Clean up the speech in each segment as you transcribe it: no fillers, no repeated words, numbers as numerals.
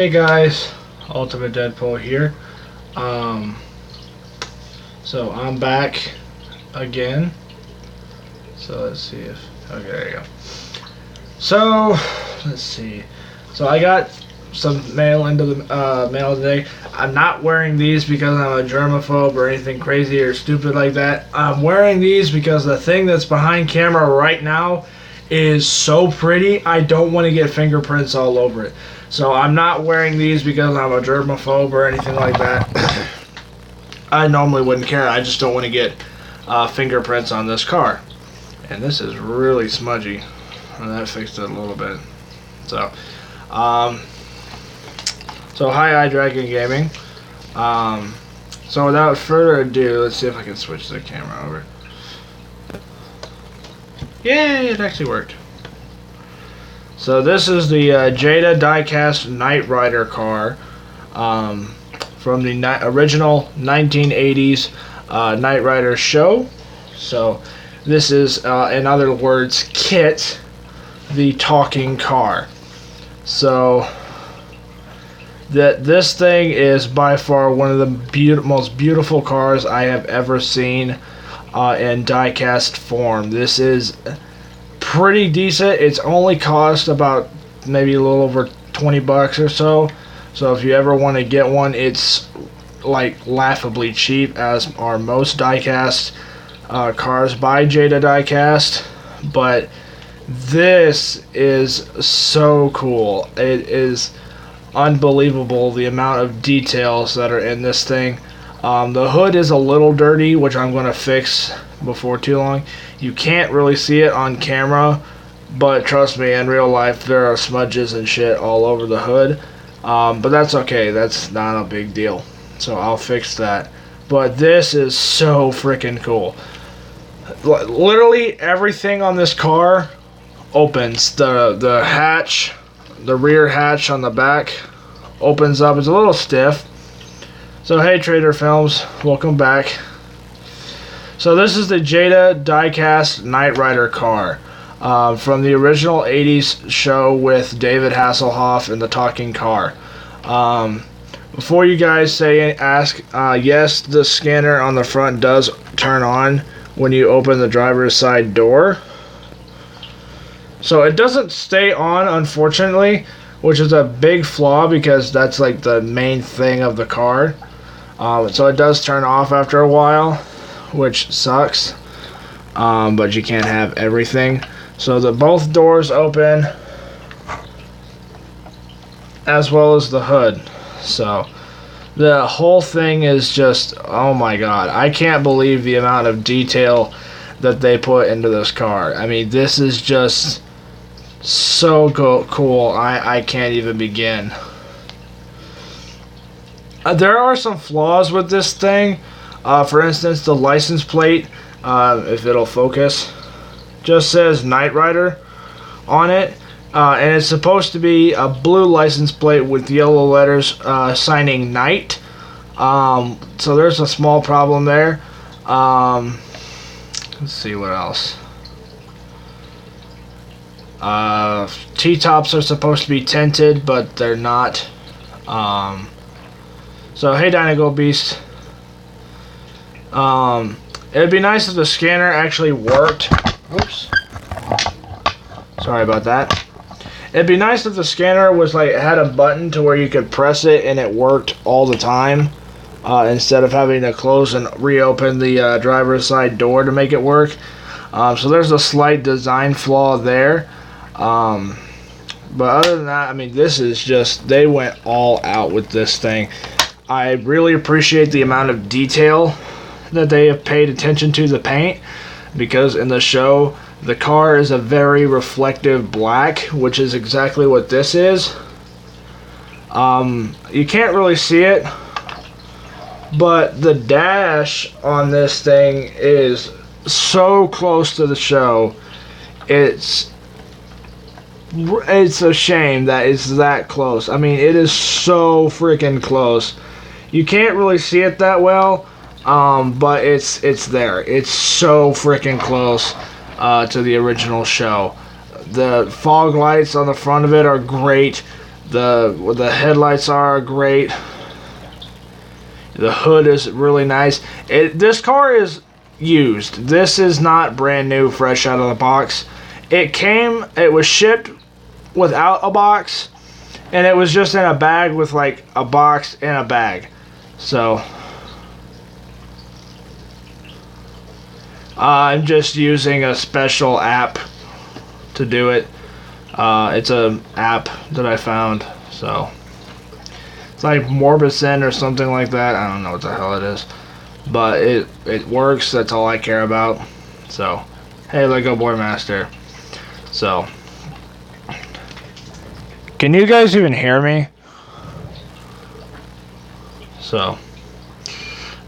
Hey guys, Ultimate Deadpool here. Um, so I'm back again. So let's see if okay, there you go. So let's see. So I got some mail into the mail today. I'm not wearing these because I'm a germaphobe or anything crazy or stupid like that. I'm wearing these because the thing that's behind camera right now is so pretty. I don't want to get fingerprints all over it. So I'm not wearing these because I'm a germaphobe or anything like that. I normally wouldn't care. I just don't want to get fingerprints on this car. And this is really smudgy. And that fixed it a little bit. So, hi iDragon Gaming. So without further ado, let's see if I can switch the camera over. Yay, it actually worked. So this is the Jada diecast Knight Rider car from the original 1980s Knight Rider show. So this is, in other words, Kit, the talking car. So this thing is by far one of the most beautiful cars I have ever seen in diecast form. This is pretty decent. It's only cost about maybe a little over 20 bucks or so. So if you ever want to get one, it's like laughably cheap, as are most diecast cars by Jada Diecast. But this is so cool. It is unbelievable the amount of details that are in this thing. The hood is a little dirty, which I'm going to fix before too long. You can't really see it on camera, but trust me, in real life there are smudges and shit all over the hood. But that's okay. That's not a big deal. So I'll fix that. But this is so freaking cool. Literally everything on this car opens. The hatch, the rear hatch on the back opens up. It's a little stiff. So hey Trader Films, welcome back. So this is the Jada diecast Knight Rider car from the original 80s show with David Hasselhoff and the talking car. Before you guys ask, yes, the scanner on the front does turn on when you open the driver's side door. So it doesn't stay on, unfortunately, which is a big flaw because that's like the main thing of the car. So it does turn off after a while, which sucks, but you can't have everything. So both doors open, as well as the hood. So the whole thing is just, oh my god, I can't believe the amount of detail that they put into this car. I mean, this is just so cool. I can't even begin. There are some flaws with this thing. For instance, the license plate, if it'll focus, just says Knight Rider on it. And it's supposed to be a blue license plate with yellow letters signing Knight. So there's a small problem there. Let's see what else. T-tops are supposed to be tinted, but they're not. So hey Dino Beast. It'd be nice if the scanner actually worked. Oops. Sorry about that. It'd be nice if the scanner was like had a button to where you could press it and it worked all the time, instead of having to close and reopen the driver's side door to make it work. So there's a slight design flaw there. But other than that, I mean, this is just, they went all out with this thing. I really appreciate the amount of detail that they have paid attention to the paint, because in the show the car is a very reflective black, which is exactly what this is. You can't really see it, but the dash on this thing is so close to the show. It's a shame that it's that close. I mean, it is so freaking close. You can't really see it that well, but it's there. It's so freaking close to the original show. The fog lights on the front of it are great. The headlights are great. The hood is really nice. This car is used. This is not brand new, fresh out of the box. It was shipped without a box, and it was just in a bag with like a box and a bag. So I'm just using a special app to do it. It's an app that I found, so it's like Morbicin or something like that. I don't know what the hell it is, but it works. That's all I care about. So, hey, Lego Boy Master. So, can you guys even hear me? So,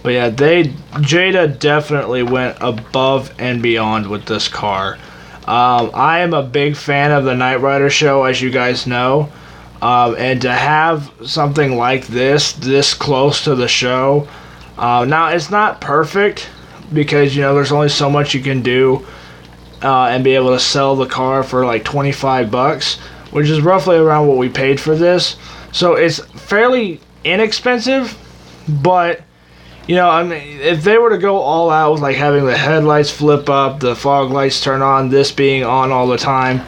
but yeah, Jada definitely went above and beyond with this car. I am a big fan of the Knight Rider show, as you guys know. And to have something like this close to the show, now it's not perfect because, you know, there's only so much you can do and be able to sell the car for like $25, which is roughly around what we paid for this. So it's fairly inexpensive, but, you know, I mean, if they were to go all out with like having the headlights flip up, the fog lights turn on, this being on all the time,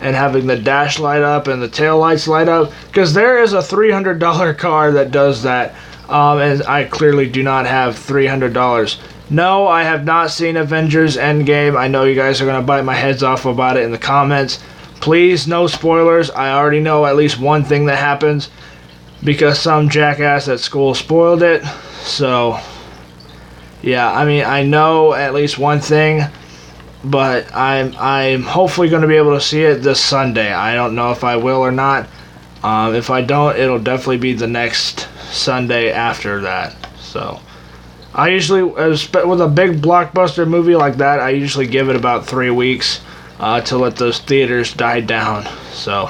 and having the dash light up and the tail lights light up, because there is a $300 car that does that, and I clearly do not have $300. No, I have not seen Avengers Endgame. I know you guys are going to bite my heads off about it in the comments. Please, no spoilers. I already know at least one thing that happens because some jackass at school spoiled it. So, yeah, I mean, I know at least one thing, but I'm hopefully going to be able to see it this Sunday. I don't know if I will or not. If I don't, it'll definitely be the next Sunday after that. So, I usually, with a big blockbuster movie like that, I usually give it about 3 weeks to let those theaters die down. So,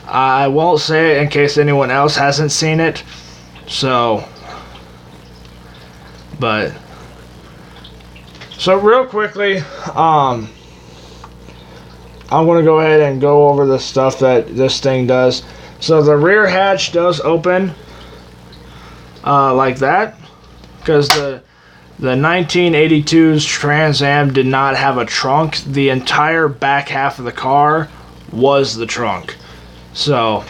I won't say it in case anyone else hasn't seen it. So, but, so real quickly, I'm going to go ahead and go over the stuff that this thing does. So the rear hatch does open like that, because the 1982's Trans Am did not have a trunk. The entire back half of the car was the trunk. So,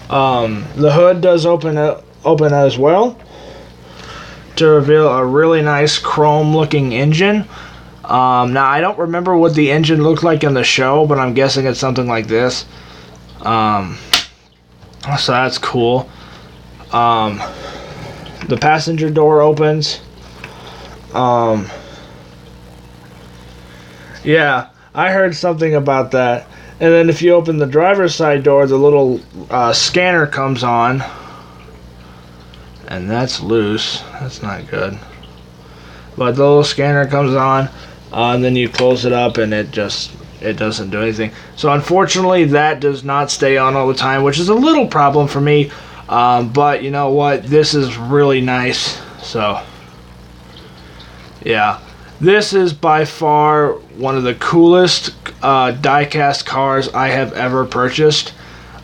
the hood does open as well to reveal a really nice chrome looking engine. Now I don't remember what the engine looked like in the show, but I'm guessing it's something like this. So that's cool. The passenger door opens. Yeah, I heard something about that. And then if you open the driver's side door, the little scanner comes on. And that's loose. That's not good. But the little scanner comes on, and then you close it up, and it doesn't do anything. So unfortunately, that does not stay on all the time, which is a little problem for me. But you know what? This is really nice. So, yeah. This is by far one of the coolest diecast cars I have ever purchased.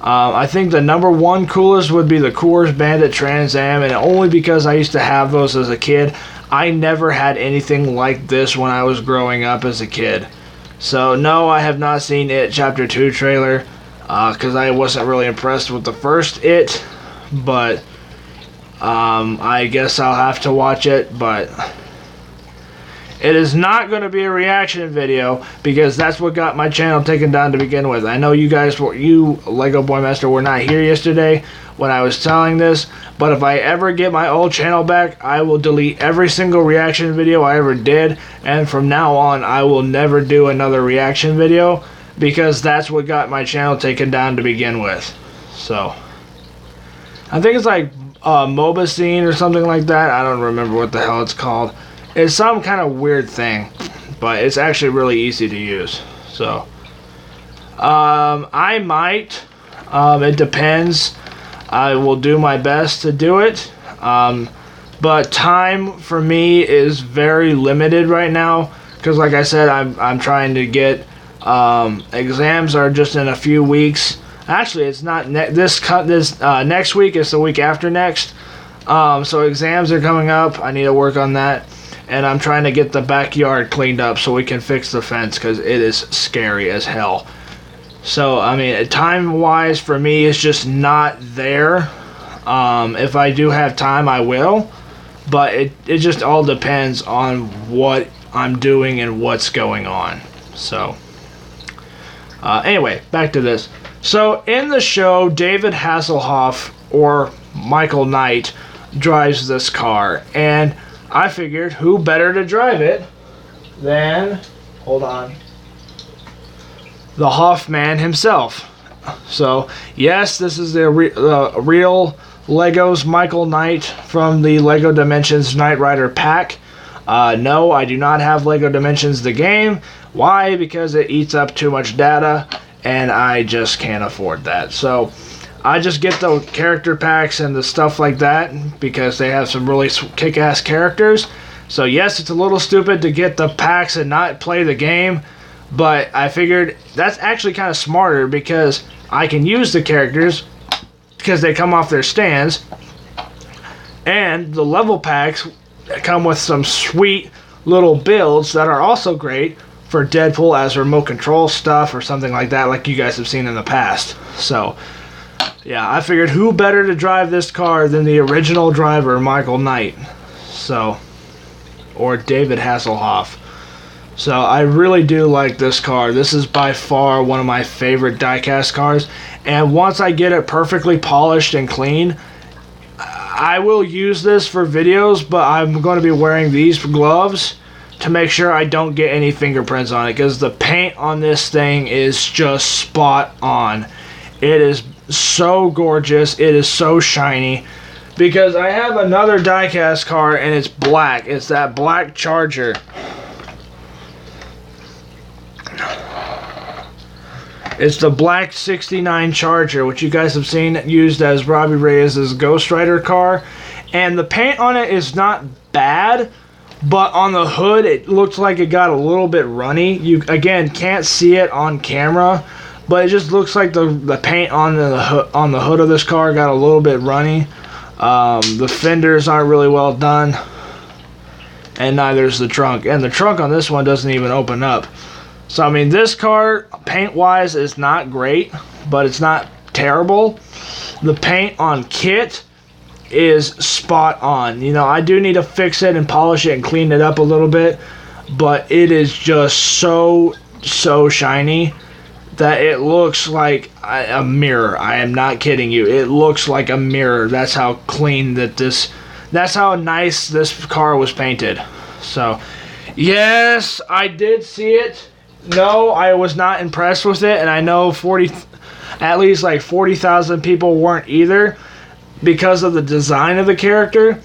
I think the number one coolest would be the Coors Bandit Trans Am, and only because I used to have those as a kid. I never had anything like this when I was growing up as a kid. So no, I have not seen It Chapter 2 trailer, because I wasn't really impressed with the first It, but I guess I'll have to watch it, but it is not going to be a reaction video, because that's what got my channel taken down to begin with. I know you guys, you Lego Boy Master, were not here yesterday when I was telling this, but if I ever get my old channel back, I will delete every single reaction video I ever did, and from now on, I will never do another reaction video, because that's what got my channel taken down to begin with. So, I think it's like Mobicine or something like that. I don't remember what the hell it's called. It's some kind of weird thing, but it's actually really easy to use. So, I might. It depends. I will do my best to do it. But time for me is very limited right now, because like I said, I'm trying to get Exams are just in a few weeks. Actually, it's not next week. It's the week after next. So exams are coming up. I need to work on that. And I'm trying to get the backyard cleaned up so we can fix the fence because it is scary as hell. So, I mean, time-wise for me, it's just not there. If I do have time, I will. But it just all depends on what I'm doing and what's going on. So, anyway, back to this. So, in the show, David Hasselhoff, or Michael Knight, drives this car. And I figured, who better to drive it than, hold on, the Hoffman himself. So, yes, this is the real Legos Michael Knight from the Lego Dimensions Knight Rider pack. No, I do not have Lego Dimensions the game. Why? Because it eats up too much data, and I just can't afford that. So, I just get the character packs and the stuff like that because they have some really kick-ass characters. So, yes, it's a little stupid to get the packs and not play the game, but I figured that's actually kind of smarter because I can use the characters because they come off their stands, and the level packs come with some sweet little builds that are also great for Deadpool as remote control stuff or something like that, like you guys have seen in the past. So, yeah, I figured who better to drive this car than the original driver, Michael Knight. So, or David Hasselhoff. So, I really do like this car. This is by far one of my favorite diecast cars. And once I get it perfectly polished and clean, I will use this for videos, but I'm going to be wearing these gloves to make sure I don't get any fingerprints on it, because the paint on this thing is just spot on. It is so gorgeous. It is so shiny. Because I have another diecast car and it's black. It's that black Charger. It's the black 69 Charger, which you guys have seen used as Robbie Reyes' Ghost Rider car. And the paint on it is not bad, but on the hood it looks like it got a little bit runny. You, again, can't see it on camera, but it just looks like the paint on the hood of this car got a little bit runny. The fenders aren't really well done, and neither is the trunk. And the trunk on this one doesn't even open up. So, I mean, this car, paint-wise, is not great, but it's not terrible. The paint on Kit is spot on. You know, I do need to fix it and polish it and clean it up a little bit, but it is just so shiny that it looks like a mirror. I am not kidding you. It looks like a mirror. That's how clean that's how nice this car was painted. So, yes, I did see it. No, I was not impressed with it, and I know at least like 40,000 people weren't either because of the design of the character.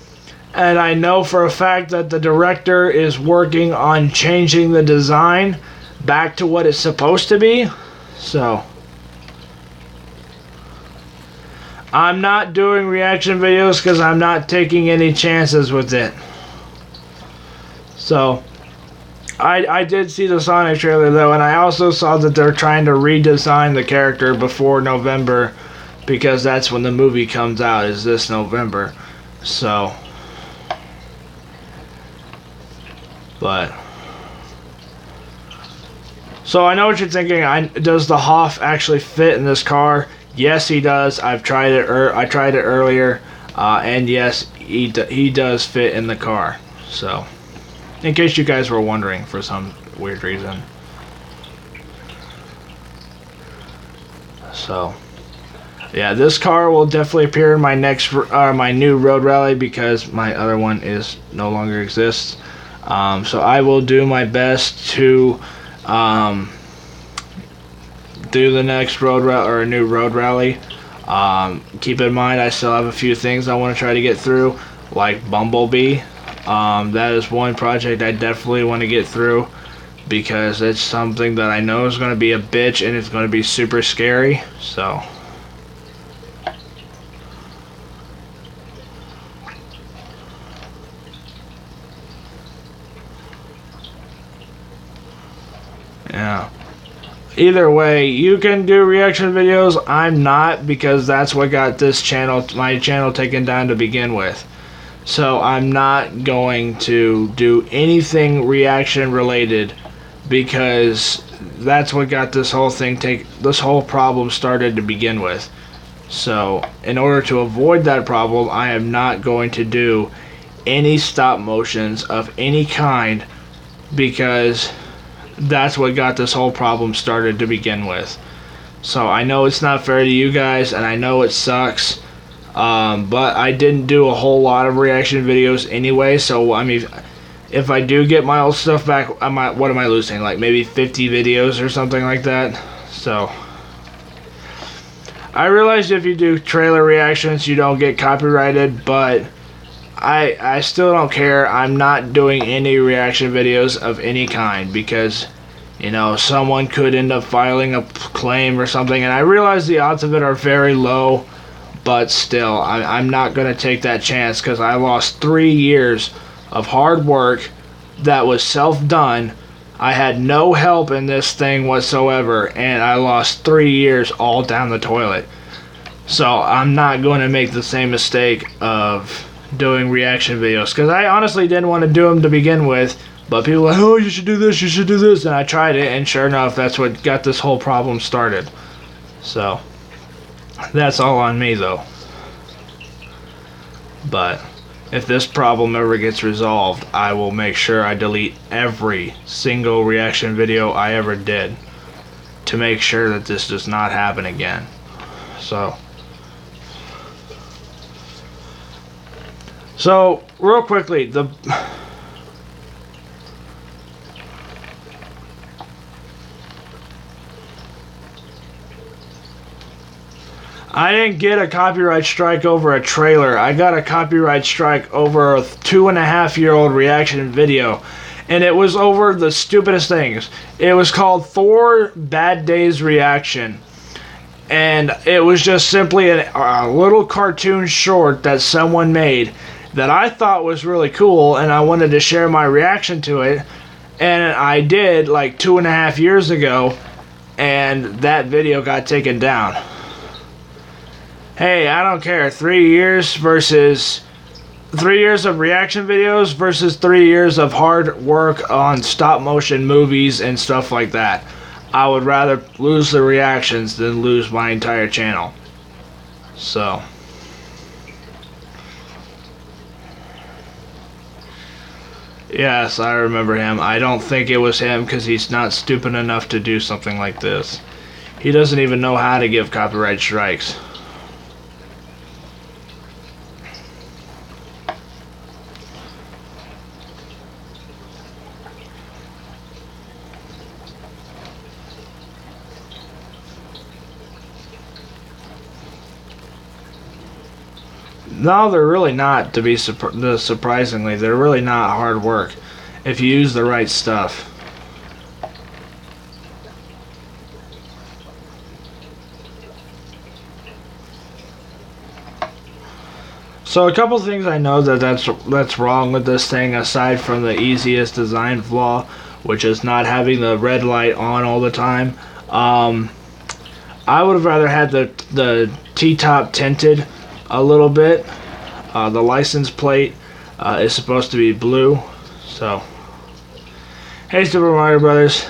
And I know for a fact that the director is working on changing the design back to what it's supposed to be. So, I'm not doing reaction videos because I'm not taking any chances with it. So, I did see the Sonic trailer though, and I also saw that they're trying to redesign the character before November, because that's when the movie comes out, is this November. So, so I know what you're thinking. Does the Hoff actually fit in this car? Yes, he does. I've tried it. I tried it earlier, and yes, he does fit in the car. So, in case you guys were wondering for some weird reason. So, yeah, this car will definitely appear in my my new road rally, because my other one no longer exists. So I will do my best to do the next road rally, or a new road rally. Keep in mind, I still have a few things I want to try to get through, like Bumblebee. That is one project I definitely want to get through, because it's something that I know is going to be a bitch and it's going to be super scary. So, yeah. Either way, you can do reaction videos. I'm not, because that's what got this channel, my channel, taken down to begin with. So I'm not going to do anything reaction related, because that's what got this whole thing this whole problem started to begin with. So in order to avoid that problem, I am not going to do any stop motions of any kind, because that's what got this whole problem started to begin with. So I know it's not fair to you guys, and I know it sucks, but I didn't do a whole lot of reaction videos anyway. So I mean, if I do get my old stuff back, what am I losing? Like maybe 50 videos or something like that. So I realize if you do trailer reactions, you don't get copyrighted, but I still don't care. I'm not doing any reaction videos of any kind, because, you know, someone could end up filing a claim or something, and I realize the odds of it are very low, but still, I'm not going to take that chance, because I lost 3 years of hard work that was self-done. I had no help in this thing whatsoever, and I lost 3 years all down the toilet. So I'm not going to make the same mistake of doing reaction videos, because I honestly didn't want to do them to begin with, but people were like, oh, you should do this, you should do this, and I tried it, and sure enough, that's what got this whole problem started. So that's all on me, though. But if this problem ever gets resolved, I will make sure I delete every single reaction video I ever did, to make sure that this does not happen again. So real quickly, I didn't get a copyright strike over a trailer. I got a copyright strike over a 2.5-year-old reaction video, and it was over the stupidest things. It was called Thor Bad Days Reaction, and it was just simply a little cartoon short that someone made that I thought was really cool, and I wanted to share my reaction to it, and I did like 2.5 years ago, and that video got taken down. Hey, I don't care. 3 years versus 3 years of reaction videos versus 3 years of hard work on stop motion movies and stuff like that. I would rather lose the reactions than lose my entire channel. So yes, I remember him. I don't think it was him, because he's not stupid enough to do something like this. He doesn't even know how to give copyright strikes. No, they're really not, to be surprisingly. They're really not hard work if you use the right stuff. So a couple things I know that's wrong with this thing, aside from the easiest design flaw, which is not having the red light on all the time. I would have rather had the T-top tinted a little bit. The license plate is supposed to be blue. So, hey, Super Mario Brothers,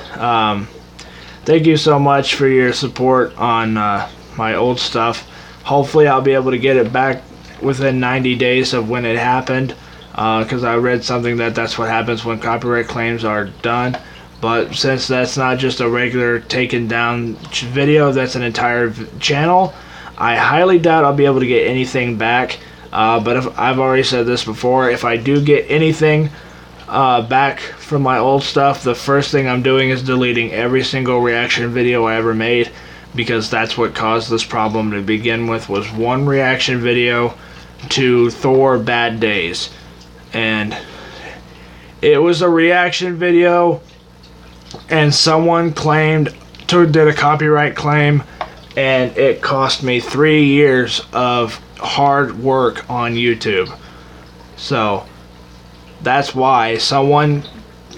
thank you so much for your support on my old stuff. Hopefully I'll be able to get it back within 90 days of when it happened, because I read something that's what happens when copyright claims are done. But since that's not just a regular taken down video, that's an entire channel, I highly doubt I'll be able to get anything back. But if I've already said this before, if I do get anything back from my old stuff, the first thing I'm doing is deleting every single reaction video I ever made, because that's what caused this problem to begin with, was one reaction video to Thor Bad Days. And it was a reaction video, and someone did a copyright claim, and it cost me 3 years of hard work on YouTube. So that's why someone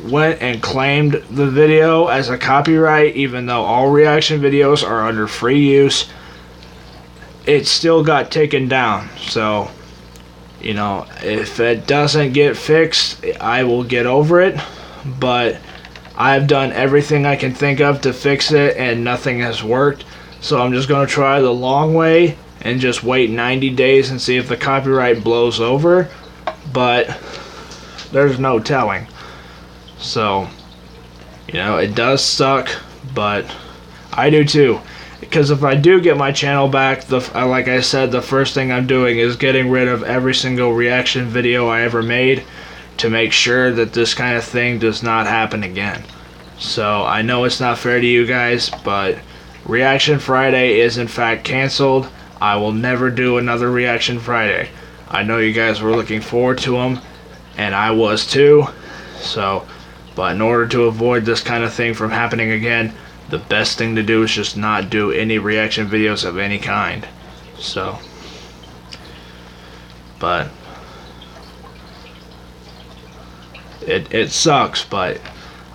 went and claimed the video as a copyright, even though all reaction videos are under free use, it still got taken down. So, you know, if it doesn't get fixed, I will get over it, but I've done everything I can think of to fix it and nothing has worked. So I'm just going to try the long way and just wait 90 days and see if the copyright blows over, but there's no telling. So, you know, it does suck, but I do too. Because if I do get my channel back, like I said, the first thing I'm doing is getting rid of every single reaction video I ever made to make sure that this kind of thing does not happen again. So, I know it's not fair to you guys, but Reaction Friday is in fact canceled. I will never do another Reaction Friday. I know you guys were looking forward to them, and I was too. So, but in order to avoid this kind of thing from happening again, the best thing to do is just not do any reaction videos of any kind. So, but it sucks, but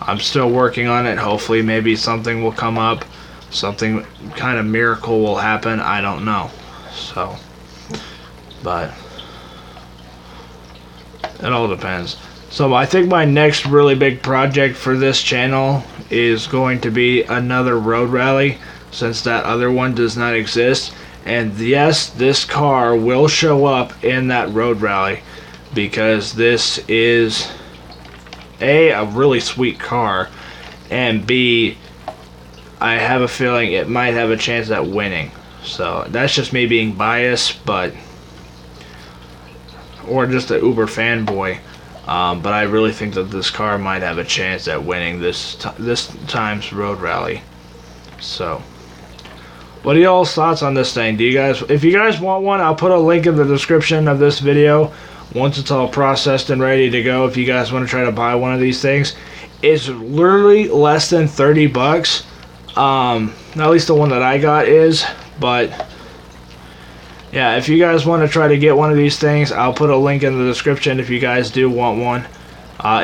I'm still working on it. Hopefully maybe something will come up, something kind of miracle will happen. I don't know. So, but it all depends. So I think my next really big project for this channel is going to be another road rally, since that other one does not exist. And yes, this car will show up in that road rally, because this is a really sweet car, and B, I have a feeling it might have a chance at winning. So that's just me being biased, but or just an uber fanboy. But I really think that this car might have a chance at winning this time's road rally. So, what are y'all's thoughts on this thing? Do you guys, if you guys want one, I'll put a link in the description of this video once it's all processed and ready to go. If you guys want to try to buy one of these things, it's literally less than 30 bucks. At least the one that I got is, but yeah, if you guys want to try to get one of these things, I'll put a link in the description if you guys do want one.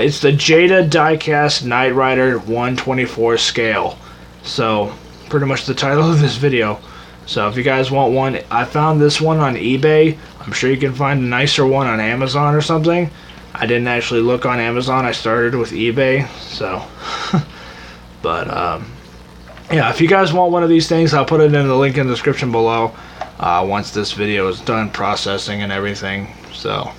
It's the Jada diecast Knight Rider 1/24 scale. So, pretty much the title of this video. So, if you guys want one, I found this one on eBay. I'm sure you can find a nicer one on Amazon or something. I didn't actually look on Amazon. I started with eBay. So, but, yeah, if you guys want one of these things, I'll put it in the link in the description below. Once this video is done processing and everything. So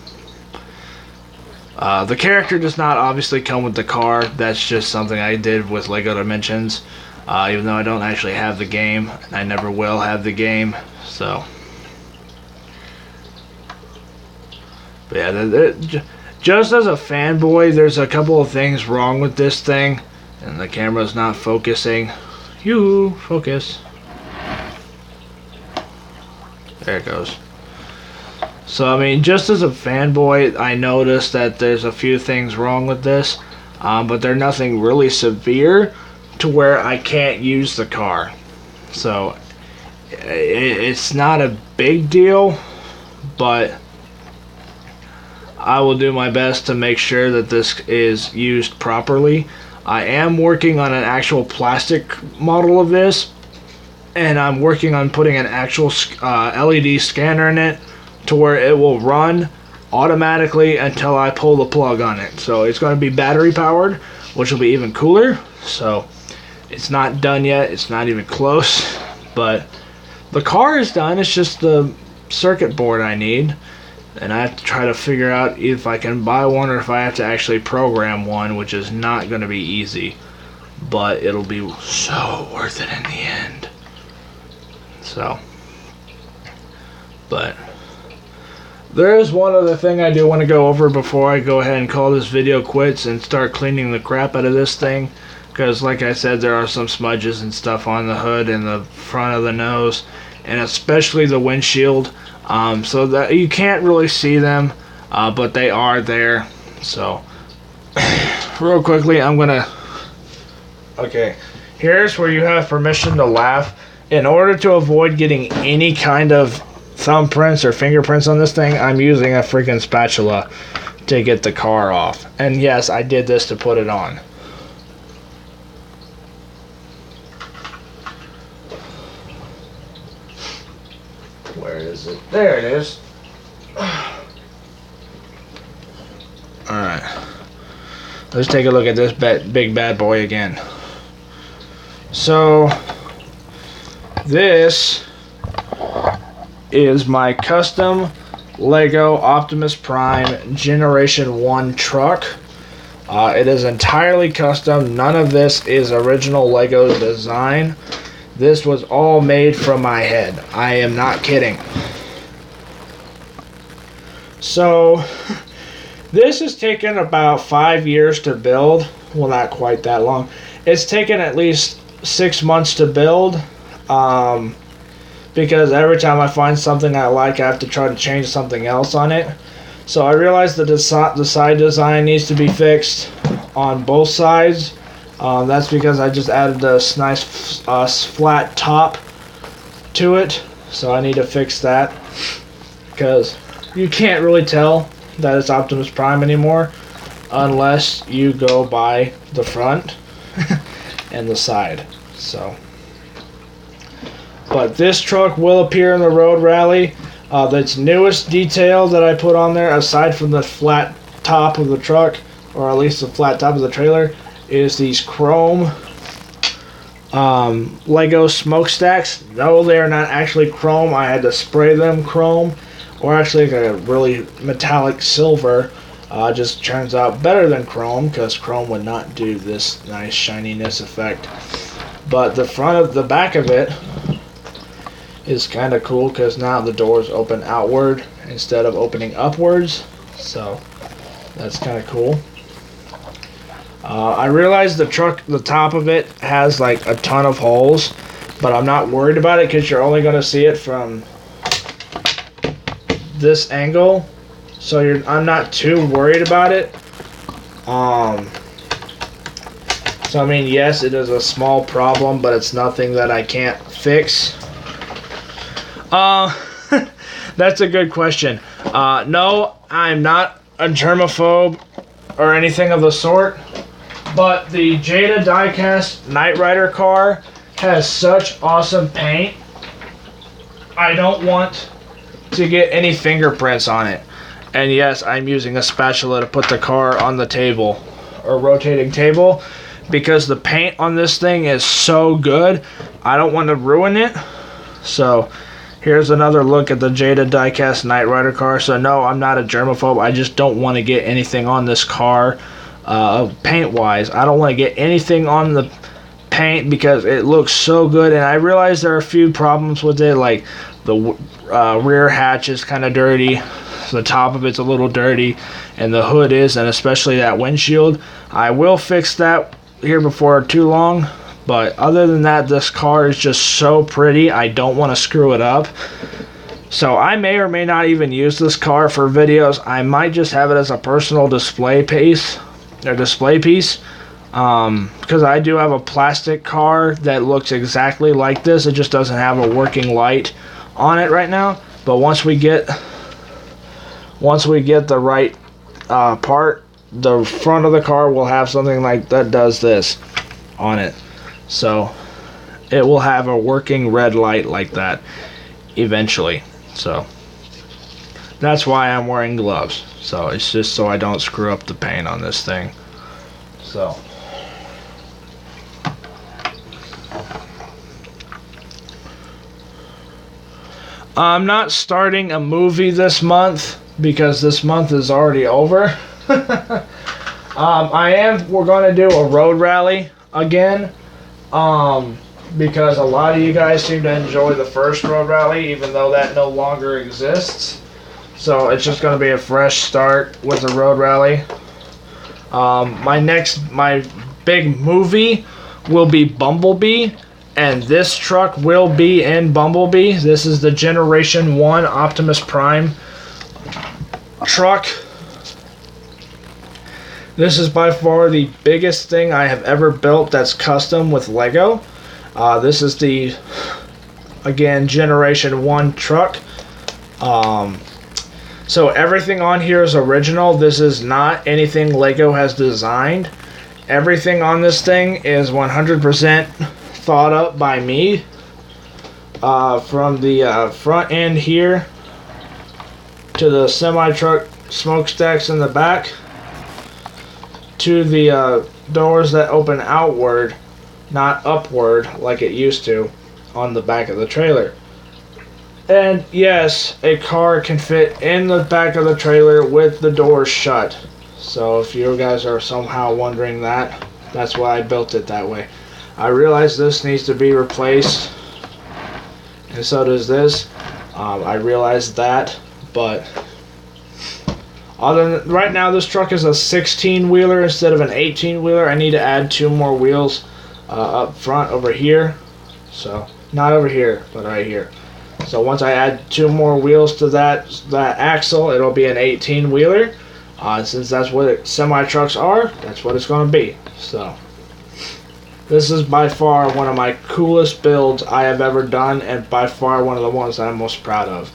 the character does not obviously come with the car. That's just something I did with Lego Dimensions, even though I don't actually have the game. I never will have the game. So, but yeah, just as a fanboy, there's a couple of things wrong with this thing, and the camera's not focusing. You focus. There it goes. So, I mean, just as a fanboy, I noticed that there's a few things wrong with this, but they're nothing really severe to where I can't use the car. So, it's not a big deal, but I will do my best to make sure that this is used properly. I am working on an actual plastic model of this, and I'm working on putting an actual LED scanner in it to where it will run automatically until I pull the plug on it. So it's going to be battery powered, which will be even cooler. So it's not done yet. It's not even close. But the car is done. It's just the circuit board I need. And I have to try to figure out if I can buy one or if I have to actually program one, which is not going to be easy. But it'll be so worth it in the end. So, but there is one other thing I do want to go over before I go ahead and call this video quits and start cleaning the crap out of this thing, because like I said, there are some smudges and stuff on the hood and the front of the nose, and especially the windshield, so that you can't really see them, but they are there. So real quickly, I'm gonna, okay, here's where you have permission to laugh. In order to avoid getting any kind of thumbprints or fingerprints on this thing, I'm using a freaking spatula. to get the car off. And yes, I did this to put it on. Where is it? There it is. Alright. Let's take a look at this big bad boy again. So, this is my custom Lego Optimus Prime Generation 1 truck. It is entirely custom. None of this is original Lego design. This was all made from my head. I am not kidding. So, this has taken about 5 years to build. Well, not quite that long. It's taken at least 6 months to build. Because every time I find something I like, I have to try to change something else on it. So I realized that the side design needs to be fixed on both sides. That's because I just added this nice flat top to it. So I need to fix that. Because you can't really tell that it's Optimus Prime anymore unless you go by the front and the side. So, but this truck will appear in the road rally. That's newest detail that I put on there, aside from the flat top of the truck, or at least the flat top of the trailer, is these chrome Lego smokestacks. No, they are not actually chrome. I had to spray them chrome, or actually like a really metallic silver. Just turns out better than chrome, because chrome would not do this nice shininess effect. But the back of it is kind of cool, because now the doors open outward instead of opening upwards. So that's kind of cool. I realize the top of it has like a ton of holes, but I'm not worried about it, because you're only going to see it from this angle. So I'm not too worried about it. So I mean, yes, it is a small problem, but it's nothing that I can't fix. That's a good question. No, I'm not a germaphobe or anything of the sort, but the Jada diecast Knight Rider car has such awesome paint. I don't want to get any fingerprints on it. And yes, I'm using a spatula to put the car on the table, or rotating table, because the paint on this thing is so good. I don't want to ruin it. So here's another look at the Jada diecast Knight Rider car. So no, I'm not a germaphobe. I just don't want to get anything on this car paint-wise. I don't want to get anything on the paint because it looks so good. And I realize there are a few problems with it, like the rear hatch is kind of dirty. The top of it's a little dirty, and the hood is, and especially that windshield. I will fix that here before too long, but other than that, this car is just so pretty. I don't want to screw it up. So I may or may not even use this car for videos. I might just have it as a personal display piece, because I do have a plastic car that looks exactly like this. It just doesn't have a working light on it right now. But once we get the right part, the front of the car will have something like that does this on it. So it will have a working red light like that eventually. So that's why I'm wearing gloves. So it's just so I don't screw up the paint on this thing. So I'm not starting a movie this month, because this month is already over. We're going to do a road rally again, because a lot of you guys seem to enjoy the first road rally, even though that no longer exists. So it's just going to be a fresh start with the road rally. My big movie will be Bumblebee, and this truck will be in Bumblebee. This is the Generation 1 Optimus Prime truck. This is by far the biggest thing I have ever built that's custom with Lego. This is the, again, Generation 1 truck. So everything on here is original. This is not anything Lego has designed. Everything on this thing is 100% thought up by me. From the front end here to the semi-truck smokestacks in the back to the doors that open outward, not upward like it used to on the back of the trailer. And yes, a car can fit in the back of the trailer with the doors shut. So if you guys are somehow wondering that, that's why I built it that way. I realize this needs to be replaced, and so does this. I realize that, but other than, right now this truck is a 16-wheeler instead of an 18-wheeler. I need to add 2 more wheels up front over here. So not over here, but right here. So once I add 2 more wheels to that axle, it'll be an 18-wheeler. Since that's what semi-trucks are, that's what it's going to be. So this is by far one of my coolest builds I have ever done, and by far one of the ones that I'm most proud of,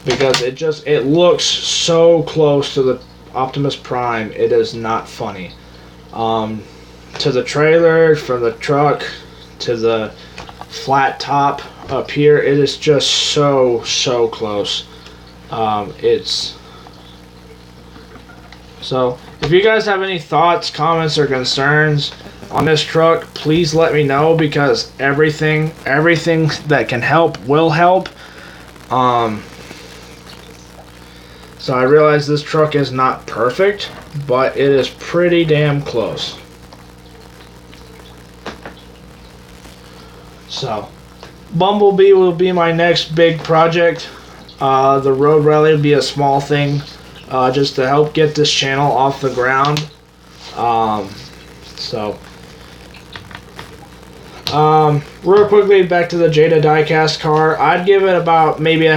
because it looks so close to the Optimus Prime. It is not funny. To the trailer, from the truck to the flat top up here, it is just so close. So if you guys have any thoughts, comments, or concerns on this truck, please let me know, because everything that can help will help. So I realize this truck is not perfect, but it is pretty damn close. So Bumblebee will be my next big project. The road rally will be a small thing, just to help get this channel off the ground. Real quickly, back to the Jada diecast car. I'd give it about maybe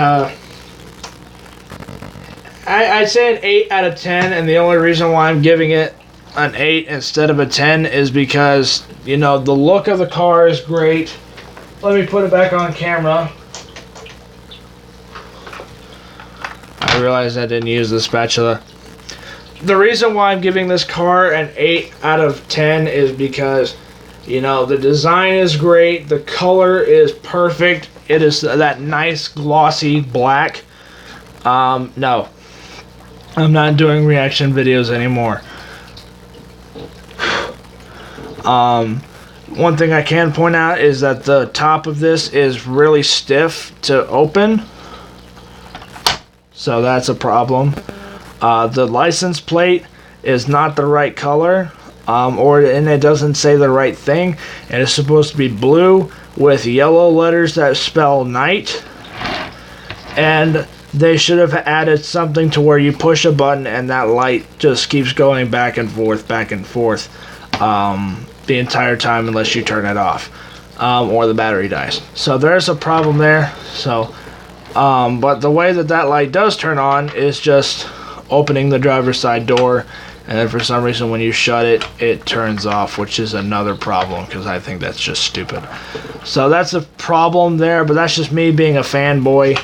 I'd say an 8 out of 10, and the only reason why I'm giving it an 8 instead of a 10 is because, you know, the look of the car is great. Let me put it back on camera. I realized I didn't use the spatula. The reason why I'm giving this car an 8 out of 10 is because, you know, the design is great, the color is perfect, it is that nice glossy black. No, I'm not doing reaction videos anymore. One thing I can point out is that the top of this is really stiff to open, so that's a problem. The license plate is not the right color, and it doesn't say the right thing. It is supposed to be blue with yellow letters that spell night, and they should have added something to where you push a button and that light just keeps going back and forth the entire time unless you turn it off, or the battery dies. So there's a problem there. So but the way that light does turn on is just opening the driver's side door, and then for some reason when you shut it, it turns off, which is another problem, because I think that's just stupid. So that's a problem there, but that's just me being a fanboy.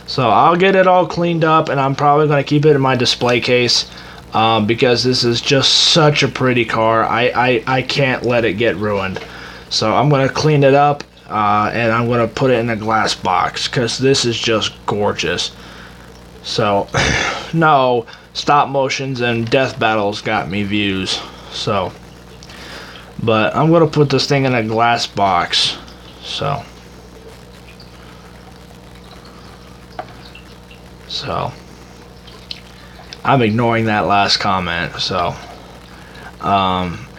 So I'll get it all cleaned up, and I'm probably going to keep it in my display case, because this is just such a pretty car. I can't let it get ruined. So I'm going to clean it up, and I'm going to put it in a glass box, because this is just gorgeous. So, no, stop motions and death battles got me views. So, but I'm going to put this thing in a glass box. So I'm ignoring that last comment. So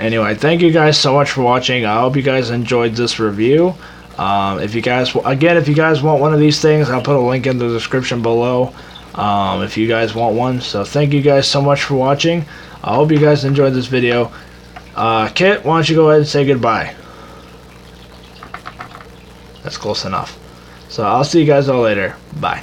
anyway, thank you guys so much for watching. I hope you guys enjoyed this review. If you guys want one of these things, I'll put a link in the description below, if you guys want one. So thank you guys so much for watching. I hope you guys enjoyed this video. Kit, why don't you go ahead and say goodbye? That's close enough. So I'll see you guys all later. Bye.